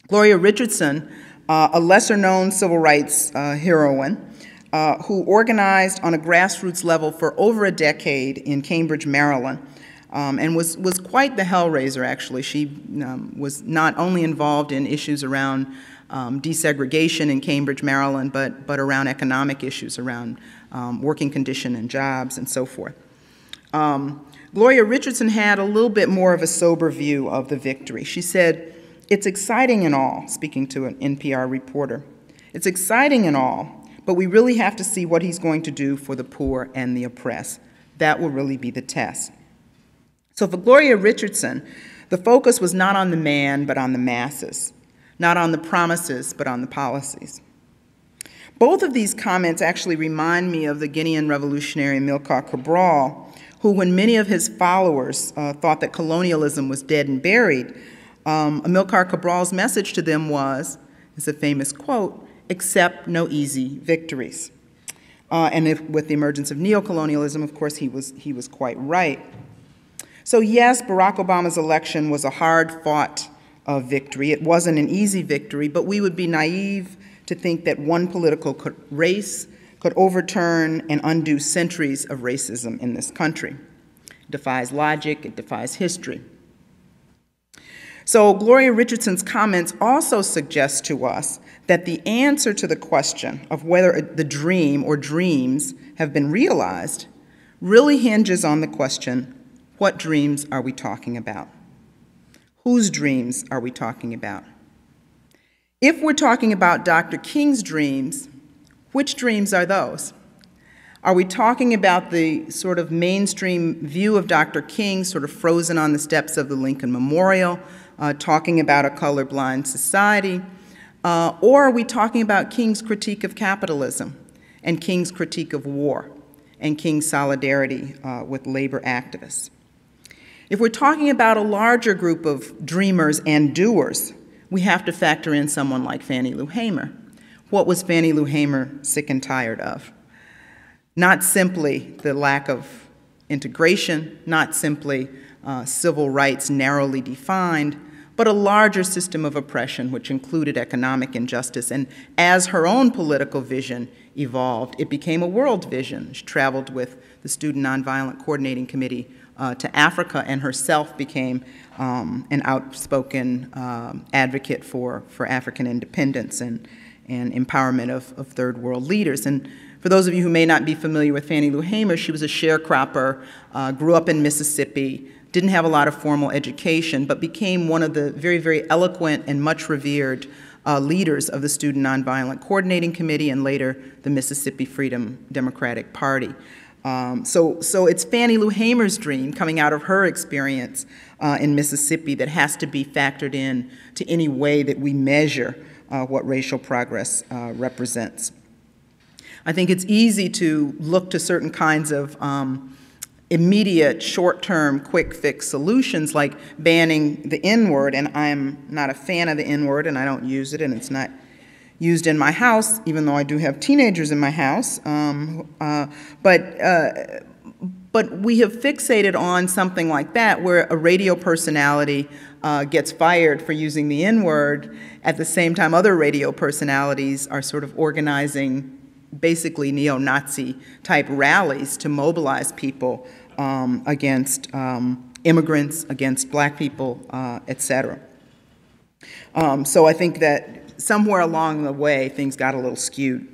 Gloria Richardson, a lesser-known civil rights heroine, who organized on a grassroots level for over a decade in Cambridge, Maryland, and was quite the hellraiser, actually. She was not only involved in issues around desegregation in Cambridge, Maryland, but around economic issues, around working condition and jobs and so forth. Gloria Richardson had a little bit more of a sober view of the victory. She said, "It's exciting and all," speaking to an NPR reporter. "It's exciting and all, but we really have to see what he's going to do for the poor and the oppressed. That will really be the test." So for Gloria Richardson, the focus was not on the man, but on the masses, not on the promises, but on the policies. Both of these comments actually remind me of the Guinean revolutionary Amilcar Cabral, who, when many of his followers thought that colonialism was dead and buried, Amilcar Cabral's message to them was, it's a famous quote, "Accept no easy victories." With the emergence of neocolonialism, of course, he was quite right. So yes, Barack Obama's election was a hard-fought victory. It wasn't an easy victory, but we would be naive to think that one political race could overturn and undo centuries of racism in this country. It defies logic, it defies history. So Gloria Richardson's comments also suggest to us that the answer to the question of whether the dream or dreams have been realized really hinges on the question, what dreams are we talking about? Whose dreams are we talking about? If we're talking about Dr. King's dreams, which dreams are those? Are we talking about the sort of mainstream view of Dr. King, sort of frozen on the steps of the Lincoln Memorial, talking about a colorblind society? Or are we talking about King's critique of capitalism and King's critique of war and King's solidarity with labor activists? If we're talking about a larger group of dreamers and doers, we have to factor in someone like Fannie Lou Hamer. What was Fannie Lou Hamer sick and tired of? Not simply the lack of integration, not simply civil rights narrowly defined, but a larger system of oppression which included economic injustice. And as her own political vision evolved, it became a world vision. She traveled with the Student Nonviolent Coordinating Committee to Africa and herself became an outspoken advocate for African independence and empowerment of third world leaders. And for those of you who may not be familiar with Fannie Lou Hamer, she was a sharecropper, grew up in Mississippi, didn't have a lot of formal education, but became one of the very, very eloquent and much revered leaders of the Student Nonviolent Coordinating Committee and later the Mississippi Freedom Democratic Party. So it's Fannie Lou Hamer's dream coming out of her experience in Mississippi that has to be factored in to any way that we measure what racial progress represents. I think it's easy to look to certain kinds of immediate, short-term, quick-fix solutions like banning the N-word, and I'm not a fan of the N-word and I don't use it, and it's not used in my house, even though I do have teenagers in my house. But we have fixated on something like that, where a radio personality gets fired for using the N-word. At the same time, other radio personalities are sort of organizing basically neo-Nazi type rallies to mobilize people against immigrants, against black people, et cetera. So I think that somewhere along the way, things got a little skewed.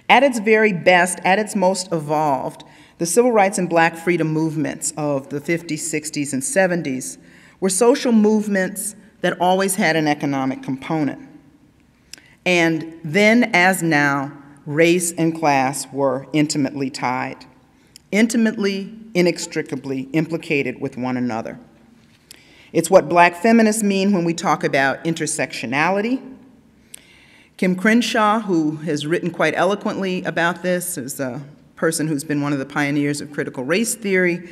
At its very best, at its most evolved, the civil rights and black freedom movements of the 50s, 60s, and 70s were social movements that always had an economic component. And then, as now, race and class were intimately tied, intimately, inextricably implicated with one another. It's what black feminists mean when we talk about intersectionality. Kim Crenshaw, who has written quite eloquently about this, is a person who's been one of the pioneers of critical race theory,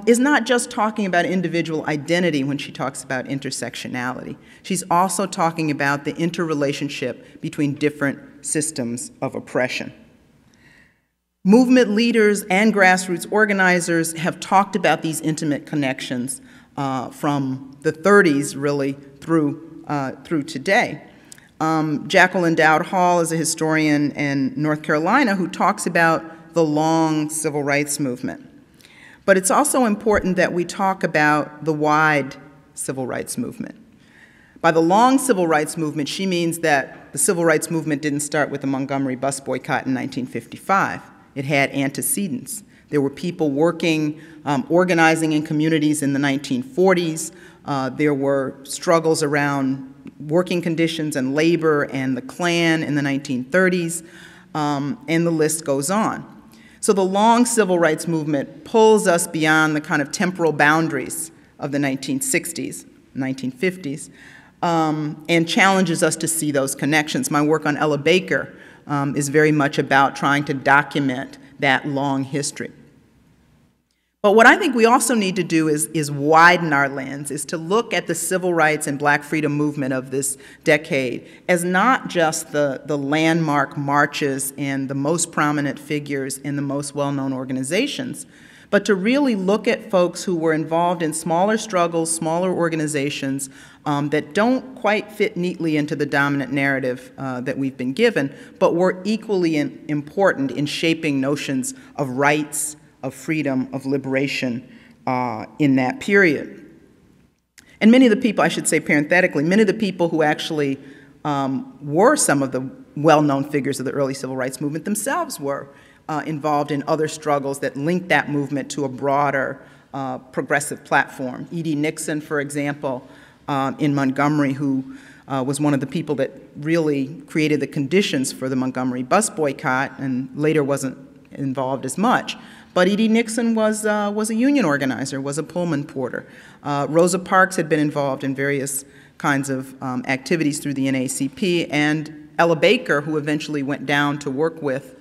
is not just talking about individual identity when she talks about intersectionality. She's also talking about the interrelationship between different systems of oppression. Movement leaders and grassroots organizers have talked about these intimate connections from the 30s really through today. Jacqueline Dowd Hall is a historian in North Carolina who talks about the long civil rights movement. But it's also important that we talk about the wide civil rights movement. By the long civil rights movement, she means that the civil rights movement didn't start with the Montgomery bus boycott in 1955. It had antecedents. There were people working, organizing in communities in the 1940s. There were struggles around working conditions and labor and the Klan in the 1930s, and the list goes on. So the long civil rights movement pulls us beyond the kind of temporal boundaries of the 1960s, 1950s, and challenges us to see those connections. My work on Ella Baker is very much about trying to document that long history. But what I think we also need to do is widen our lens, is to look at the civil rights and black freedom movement of this decade as not just the landmark marches and the most prominent figures in the most well-known organizations, but to really look at folks who were involved in smaller struggles, smaller organizations that don't quite fit neatly into the dominant narrative that we've been given, but were equally important in shaping notions of rights, of freedom, of liberation in that period. And many of the people, I should say parenthetically, many of the people who actually were some of the well-known figures of the early civil rights movement themselves were involved in other struggles that linked that movement to a broader progressive platform. E.D. Nixon, for example, in Montgomery, who was one of the people that really created the conditions for the Montgomery bus boycott and later wasn't involved as much. But E.D. Nixon was a union organizer, was a Pullman porter. Rosa Parks had been involved in various kinds of activities through the NAACP, and Ella Baker, who eventually went down to work with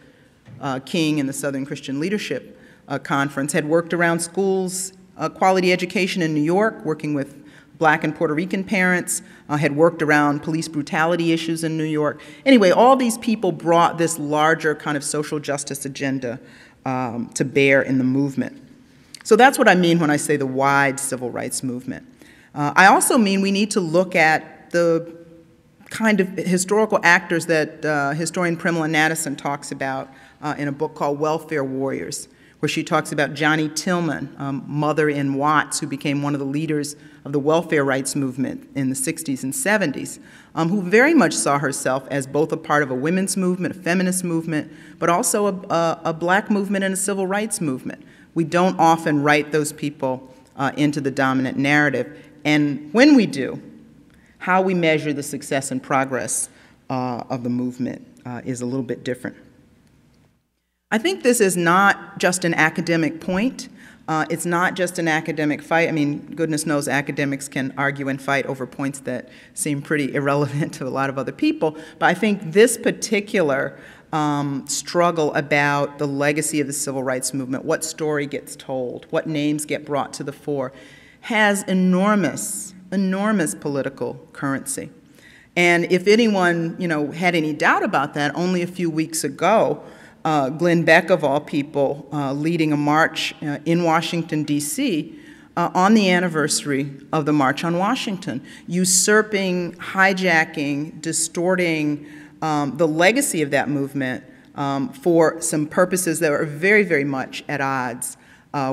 King in the Southern Christian Leadership Conference, had worked around schools, quality education in New York, working with Black and Puerto Rican parents, had worked around police brutality issues in New York. Anyway, all these people brought this larger kind of social justice agenda to bear in the movement. So that's what I mean when I say the wide civil rights movement. I also mean we need to look at the kind of historical actors that historian Primla Nadesan talks about in a book called Welfare Warriors, where she talks about Johnny Tillman, mother in Watts, who became one of the leaders of the welfare rights movement in the 60s and 70s, who very much saw herself as both a part of a women's movement, a feminist movement, but also a black movement and a civil rights movement. We don't often write those people into the dominant narrative, and when we do, how we measure the success and progress of the movement is a little bit different. I think this is not just an academic point. It's not just an academic fight. I mean, goodness knows academics can argue and fight over points that seem pretty irrelevant to a lot of other people. But I think this particular struggle about the legacy of the civil rights movement, what story gets told, what names get brought to the fore, has enormous, enormous political currency. And if anyone, had any doubt about that, only a few weeks ago, Glenn Beck, of all people, leading a march in Washington, D.C., on the anniversary of the March on Washington, usurping, hijacking, distorting the legacy of that movement for some purposes that are very, very much at odds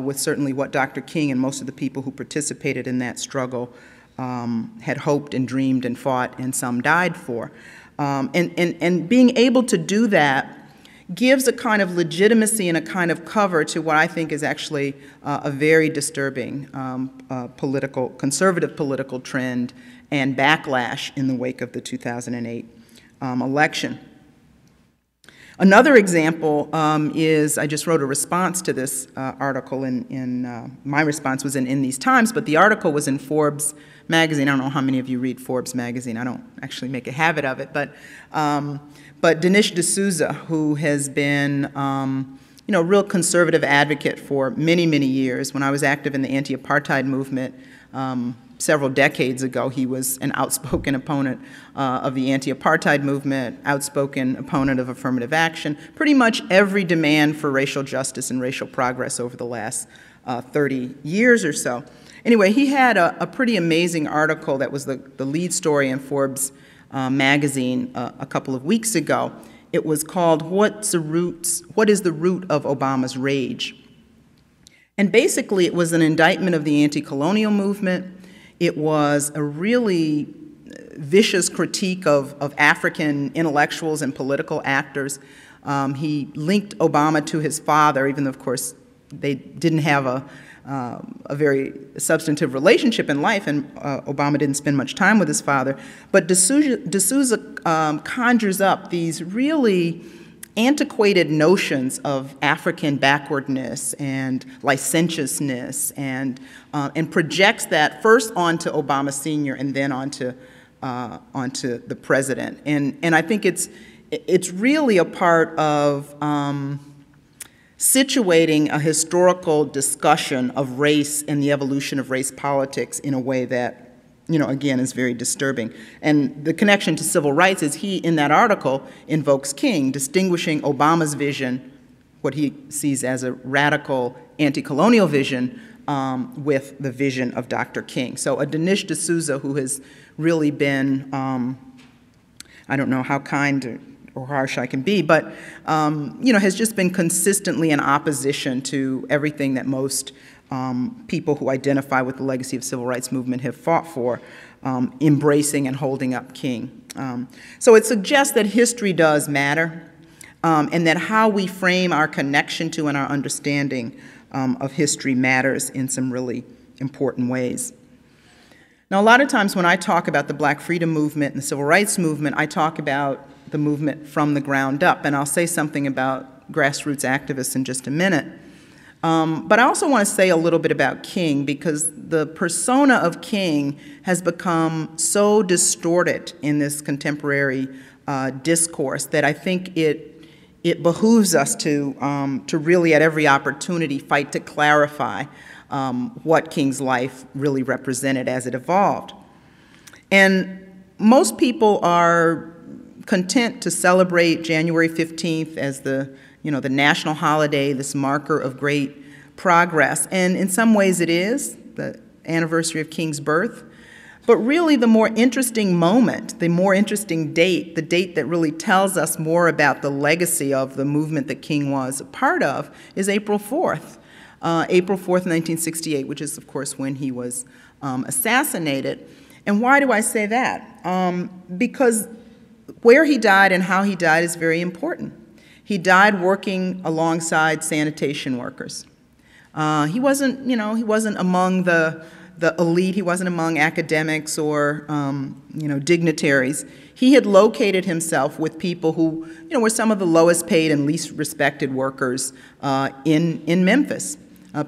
with certainly what Dr. King and most of the people who participated in that struggle had hoped and dreamed and fought and some died for. And being able to do that gives a kind of legitimacy and a kind of cover to what I think is actually a very disturbing conservative political trend and backlash in the wake of the 2008 election. Another example is, I just wrote a response to this article my response was in These Times, but the article was in Forbes magazine. I don't know how many of you read Forbes magazine. I don't actually make a habit of it, but Dinesh D'Souza, who has been a real conservative advocate for many, many years. When I was active in the anti-apartheid movement several decades ago, he was an outspoken opponent of the anti-apartheid movement, outspoken opponent of affirmative action, pretty much every demand for racial justice and racial progress over the last 30 years or so. Anyway, he had a pretty amazing article that was the lead story in Forbes magazine a couple of weeks ago. It was called, What is the Root of Obama's Rage? And basically, it was an indictment of the anti-colonial movement. It was a really vicious critique of African intellectuals and political actors. He linked Obama to his father, even though, of course, they didn't have a very substantive relationship in life, and Obama didn't spend much time with his father. But D'Souza conjures up these really antiquated notions of African backwardness and licentiousness, and projects that first onto Obama Sr. and then onto the president. And I think it's really a part of situating a historical discussion of race and the evolution of race politics in a way that, again, is very disturbing. And the connection to civil rights is he, in that article, invokes King, distinguishing Obama's vision, what he sees as a radical anti-colonial vision, with the vision of Dr. King. So a Dinesh D'Souza, who has really been, I don't know how kind or harsh I can be, but has just been consistently in opposition to everything that most people who identify with the legacy of civil rights movement have fought for, embracing and holding up King. So it suggests that history does matter, and that how we frame our connection to and our understanding of history matters in some really important ways. Now, a lot of times when I talk about the Black freedom movement and the civil rights movement, I talk about the movement from the ground up, and I'll say something about grassroots activists in just a minute. But I also want to say a little bit about King, because the persona of King has become so distorted in this contemporary discourse that I think it behooves us to really, at every opportunity, fight to clarify what King's life really represented as it evolved. And most people are content to celebrate January 15th as the national holiday, this marker of great progress. And in some ways it is, the anniversary of King's birth. But really the more interesting moment, the more interesting date, the date that really tells us more about the legacy of the movement that King was a part of, is April 4th. April 4th, 1968, which is, of course, when he was assassinated. And why do I say that? Because where he died and how he died is very important. He died working alongside sanitation workers. He wasn't, he wasn't among the elite. He wasn't among academics or, dignitaries. He had located himself with people who, were some of the lowest paid and least respected workers in Memphis.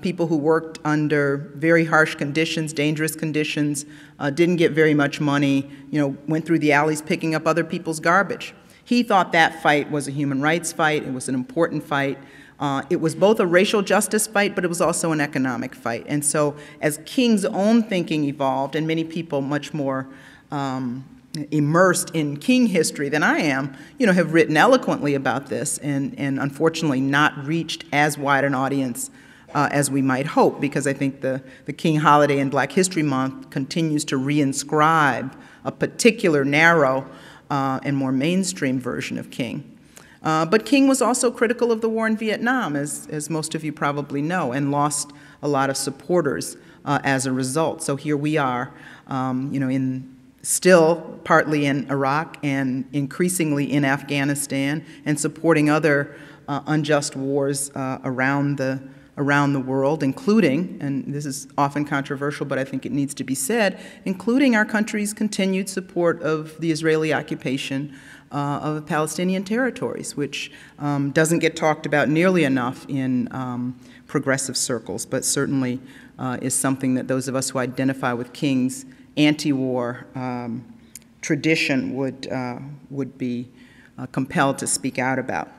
People who worked under very harsh conditions, dangerous conditions, didn't get very much money, went through the alleys picking up other people's garbage. He thought that fight was a human rights fight. It was an important fight. It was both a racial justice fight, but it was also an economic fight. And so as King's own thinking evolved, and many people much more immersed in King history than I am, have written eloquently about this and unfortunately not reached as wide an audience as we might hope, because I think the King holiday in Black History Month continues to reinscribe a particular narrow and more mainstream version of King. But King was also critical of the war in Vietnam, as most of you probably know, and lost a lot of supporters as a result. So here we are, still partly in Iraq and increasingly in Afghanistan, and supporting other unjust wars around the world, including, and this is often controversial, but I think it needs to be said, including our country's continued support of the Israeli occupation of the Palestinian territories, which doesn't get talked about nearly enough in progressive circles, but certainly is something that those of us who identify with King's anti-war tradition would be compelled to speak out about.